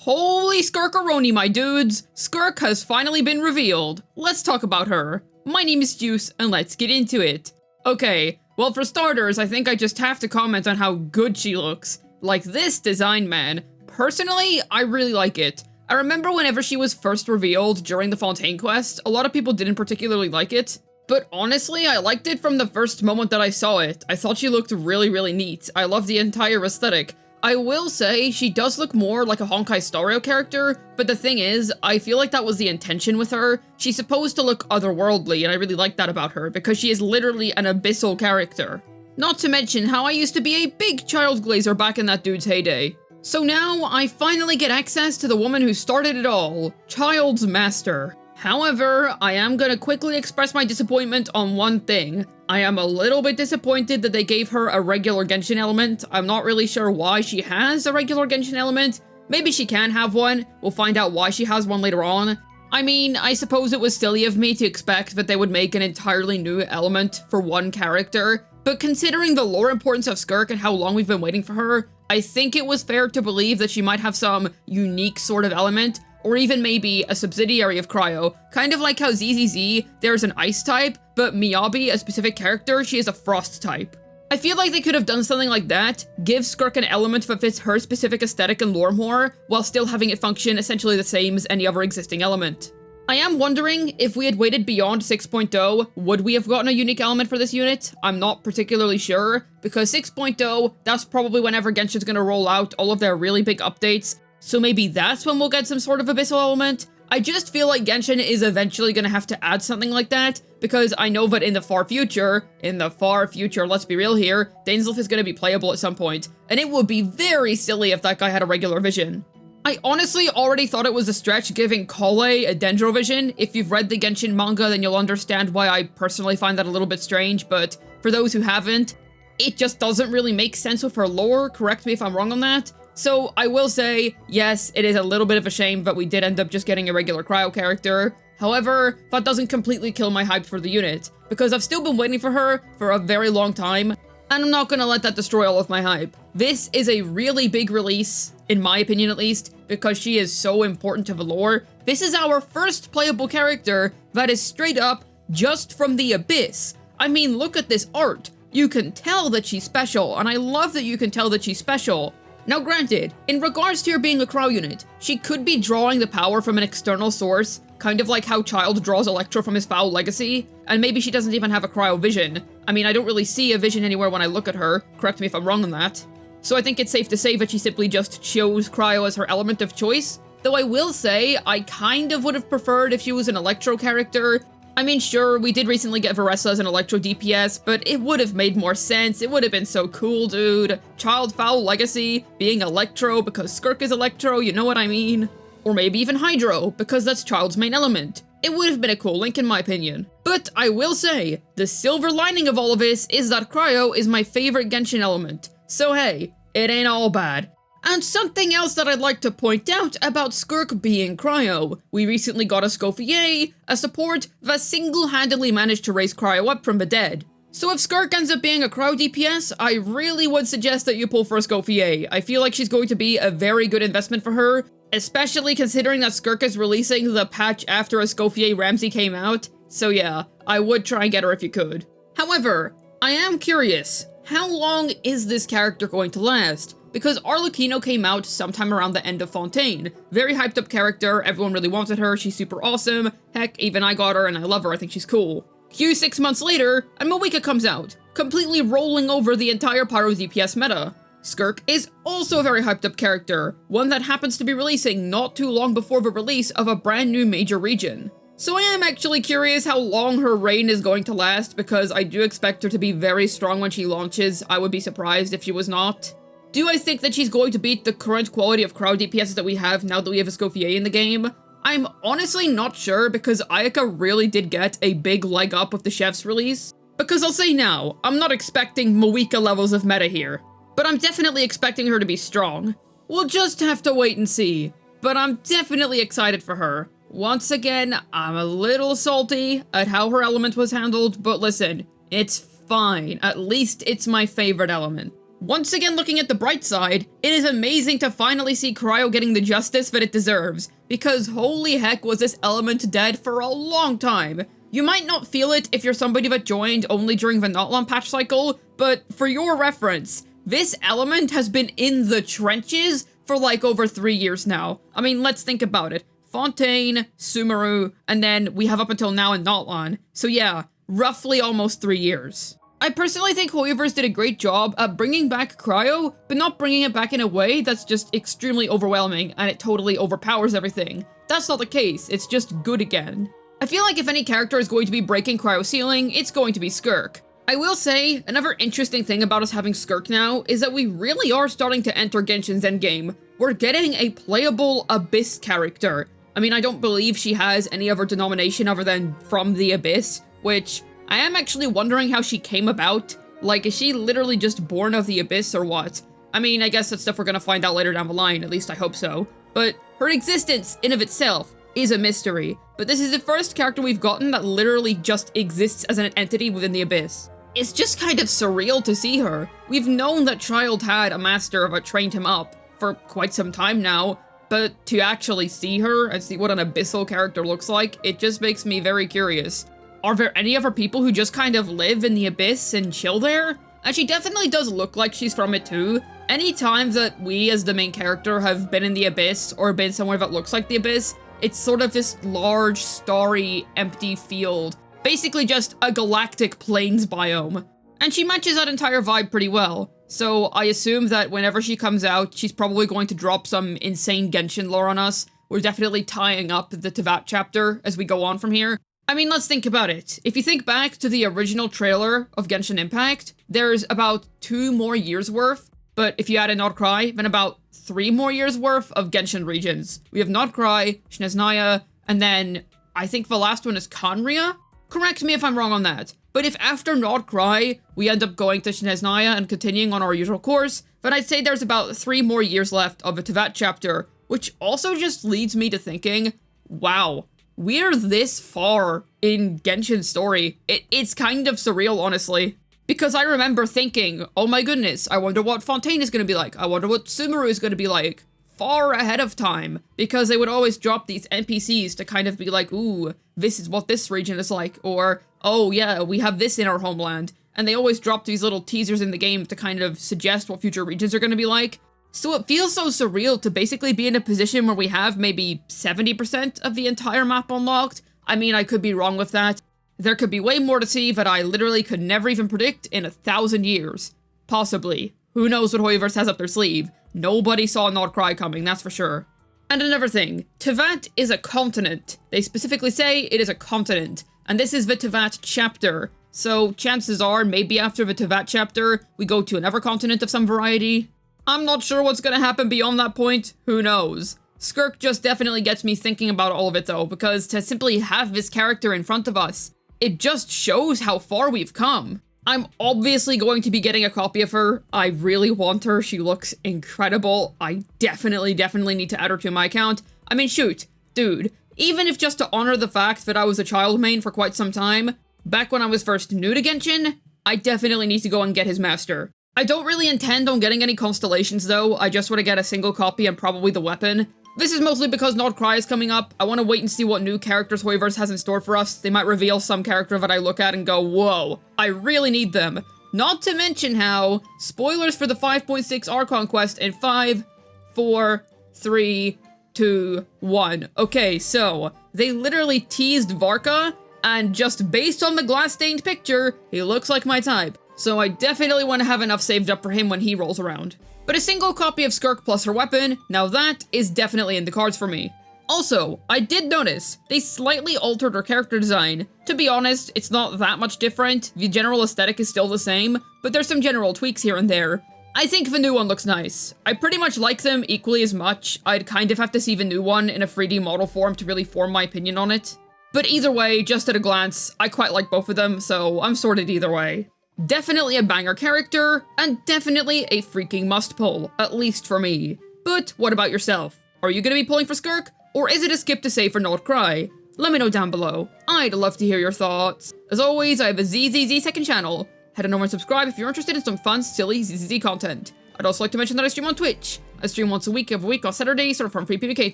Holy Skirkaroni, my dudes! Skirk has finally been revealed. Let's talk about her. My name is Juice, and let's get into it. Okay, well for starters, I think I just have to comment on how good she looks. Like this design, man. Personally, I really like it. I remember whenever she was first revealed during the Fontaine quest, a lot of people didn't particularly like it. But honestly, I liked it from the first moment that I saw it. I thought she looked really neat. I love the entire aesthetic. I will say, she does look more like a Honkai Star Rail character, but the thing is, I feel like that was the intention with her. She's supposed to look otherworldly, and I really like that about her, because she is literally an abyssal character. Not to mention how I used to be a big child glazer back in that dude's heyday. So now, I finally get access to the woman who started it all, Child's Master. However, I am gonna quickly express my disappointment on one thing. I am a little bit disappointed that they gave her a regular Genshin element. I'm not really sure why she has a regular Genshin element. Maybe she can have one. We'll find out why she has one later on. I mean, I suppose it was silly of me to expect that they would make an entirely new element for one character, but considering the lore importance of Skirk and how long we've been waiting for her, I think it was fair to believe that she might have some unique sort of element, or even maybe a subsidiary of Cryo, kind of like how ZZZ, there's an ice type, but Miyabi, a specific character, she is a frost type. I feel like they could have done something like that, give Skirk an element that fits her specific aesthetic and lore more, while still having it function essentially the same as any other existing element. I am wondering, if we had waited beyond 6.0, would we have gotten a unique element for this unit? I'm not particularly sure, because 6.0, that's probably whenever Genshin's gonna roll out all of their really big updates, so maybe that's when we'll get some sort of abyssal element? I just feel like Genshin is eventually gonna have to add something like that, because I know that in the far future, let's be real here, Dainsleif is gonna be playable at some point, and it would be very silly if that guy had a regular vision. I honestly already thought it was a stretch giving Kale a Dendro vision. If you've read the Genshin manga, then you'll understand why I personally find that a little bit strange, but for those who haven't, it just doesn't really make sense with her lore, correct me if I'm wrong on that. So I will say, yes, it is a little bit of a shame that we did end up just getting a regular Cryo character. However, that doesn't completely kill my hype for the unit, because I've still been waiting for her for a very long time, and I'm not gonna let that destroy all of my hype. This is a really big release, in my opinion at least, because she is so important to the lore. This is our first playable character that is straight up just from the Abyss. I mean, look at this art. You can tell that she's special, and I love that you can tell that she's special. Now granted, in regards to her being a Cryo unit, she could be drawing the power from an external source, kind of like how Child draws Electro from his foul legacy, and maybe she doesn't even have a Cryo vision. I mean, I don't really see a vision anywhere when I look at her, correct me if I'm wrong on that. So I think it's safe to say that she simply just chose Cryo as her element of choice, though I will say, I kind of would have preferred if she was an Electro character. I mean, sure, we did recently get Varessa as an Electro DPS, but it would have made more sense. It would have been so cool, dude. Child Foul Legacy, being Electro because Skirk is Electro, you know what I mean? Or maybe even Hydro, because that's Child's main element. It would have been a cool link in my opinion. But I will say, the silver lining of all of this is that Cryo is my favorite Genshin element. So hey, it ain't all bad. And something else that I'd like to point out about Skirk being Cryo. We recently got a Scoffier, a support that single-handedly managed to raise Cryo up from the dead. So if Skirk ends up being a Cryo DPS, I really would suggest that you pull for a Scoffier. I feel like she's going to be a very good investment for her, especially considering that Skirk is releasing the patch after a Scoffier Ramsey came out. So yeah, I would try and get her if you could. However, I am curious, how long is this character going to last? Because Arlecchino came out sometime around the end of Fontaine. Very hyped up character, everyone really wanted her, she's super awesome. Heck, even I got her and I love her, I think she's cool. Cue 6 months later, and Moeka comes out, completely rolling over the entire Pyro DPS meta. Skirk is also a very hyped up character, one that happens to be releasing not too long before the release of a brand new major region. So I am actually curious how long her reign is going to last, because I do expect her to be very strong when she launches. I would be surprised if she was not. Do I think that she's going to beat the current quality of Cryo DPSs that we have now that we have a Scoffier in the game? I'm honestly not sure, because Ayaka really did get a big leg up with the Chef's release. Because I'll say now, I'm not expecting Moeka levels of meta here, but I'm definitely expecting her to be strong. We'll just have to wait and see, but I'm definitely excited for her. Once again, I'm a little salty at how her element was handled, but listen, it's fine. At least it's my favorite element. Once again, looking at the bright side, it is amazing to finally see Cryo getting the justice that it deserves, because holy heck was this element dead for a long time. You might not feel it if you're somebody that joined only during the Notlon patch cycle, but for your reference, this element has been in the trenches for like over 3 years now. I mean, let's think about it. Fontaine, Sumeru, and then we have up until now in Notlon. So yeah, roughly almost 3 years. I personally think Hoyoverse did a great job at bringing back Cryo, but not bringing it back in a way that's just extremely overwhelming and it totally overpowers everything. That's not the case, it's just good again. I feel like if any character is going to be breaking Cryo's ceiling, it's going to be Skirk. I will say, another interesting thing about us having Skirk now is that we really are starting to enter Genshin's endgame. We're getting a playable Abyss character. I mean, I don't believe she has any other denomination other than from the Abyss, which I am actually wondering how she came about. Like, is she literally just born of the Abyss or what? I mean, I guess that's stuff we're gonna find out later down the line, at least I hope so. But her existence in of itself is a mystery. But this is the first character we've gotten that literally just exists as an entity within the Abyss. It's just kind of surreal to see her. We've known that Child had a master that trained him up for quite some time now, but to actually see her and see what an abyssal character looks like, it just makes me very curious. Are there any other people who just kind of live in the Abyss and chill there? And she definitely does look like she's from it too. Any time that we as the main character have been in the Abyss or been somewhere that looks like the Abyss, it's sort of this large, starry, empty field. Basically just a galactic plains biome. And she matches that entire vibe pretty well. So I assume that whenever she comes out, she's probably going to drop some insane Genshin lore on us. We're definitely tying up the Tevat chapter as we go on from here. I mean, let's think about it. If you think back to the original trailer of Genshin Impact, there's about 2 more years worth, but if you add in Nordcry, then about 3 more years worth of Genshin regions. We have Nordcry, Snezhnaya, and then I think the last one is Khaenri'ah? Correct me if I'm wrong on that. But if after Nordcry, we end up going to Snezhnaya and continuing on our usual course, then I'd say there's about 3 more years left of the Tevat chapter, which also just leads me to thinking, wow, we're this far in Genshin's story. It's kind of surreal, honestly. Because I remember thinking, oh my goodness, I wonder what Fontaine is going to be like. I wonder what Sumeru is going to be like. Far ahead of time. Because they would always drop these NPCs to kind of be like, ooh, this is what this region is like. Or, oh yeah, we have this in our homeland. And they always drop these little teasers in the game to kind of suggest what future regions are going to be like. So it feels so surreal to basically be in a position where we have maybe 70% of the entire map unlocked. I mean, I could be wrong with that. There could be way more to see that I literally could never even predict in 1,000 years. Possibly. Who knows what Hoyoverse has up their sleeve. Nobody saw Nordcry coming, that's for sure. And another thing, Tevat is a continent. They specifically say it is a continent, and this is the Tevat chapter. So chances are, maybe after the Tevat chapter, we go to another continent of some variety. I'm not sure what's gonna happen beyond that point, who knows. Skirk just definitely gets me thinking about all of it though, because to simply have this character in front of us, it just shows how far we've come. I'm obviously going to be getting a copy of her. I really want her. She looks incredible. I definitely need to add her to my account. I mean, shoot, dude, even if just to honor the fact that I was a child main for quite some time, back when I was first new to Genshin, I definitely need to go and get his master. I don't really intend on getting any constellations though. I just want to get a single copy and probably the weapon. This is mostly because Nordcry is coming up. I want to wait and see what new characters Hoyoverse has in store for us. They might reveal some character that I look at and go, whoa, I really need them. Not to mention how, spoilers for the 5.6 Archon quest in 5, 4, 3, 2, 1. Okay, so, they literally teased Varka, and just based on the glass-stained picture, he looks like my type. So I definitely want to have enough saved up for him when he rolls around. But a single copy of Skirk plus her weapon, now that is definitely in the cards for me. Also, I did notice, they slightly altered her character design. To be honest, it's not that much different, the general aesthetic is still the same, but there's some general tweaks here and there. I think the new one looks nice. I pretty much like them equally as much. I'd kind of have to see the new one in a 3D model form to really form my opinion on it. But either way, just at a glance, I quite like both of them, so I'm sorted either way. Definitely a banger character, and definitely a freaking must-pull, at least for me. But what about yourself? Are you gonna be pulling for Skirk, or is it a skip to save for Nordcry? Let me know down below. I'd love to hear your thoughts. As always, I have a ZZZ second channel, Head on over and subscribe if you're interested in some fun, silly ZZZ content. I'd also like to mention that I stream on Twitch. I stream once a week, every week on Saturdays, sort of from free PvK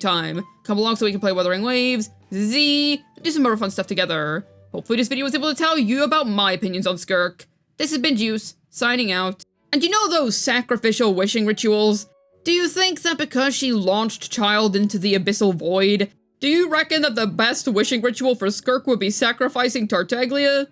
time. Come along so we can play Wuthering Waves, ZZZ, and do some more fun stuff together. Hopefully this video was able to tell you about my opinions on Skirk. This has been Juice, signing out. And you know those sacrificial wishing rituals? Do you think that because she launched Child into the abyssal void, do you reckon that the best wishing ritual for Skirk would be sacrificing Tartaglia?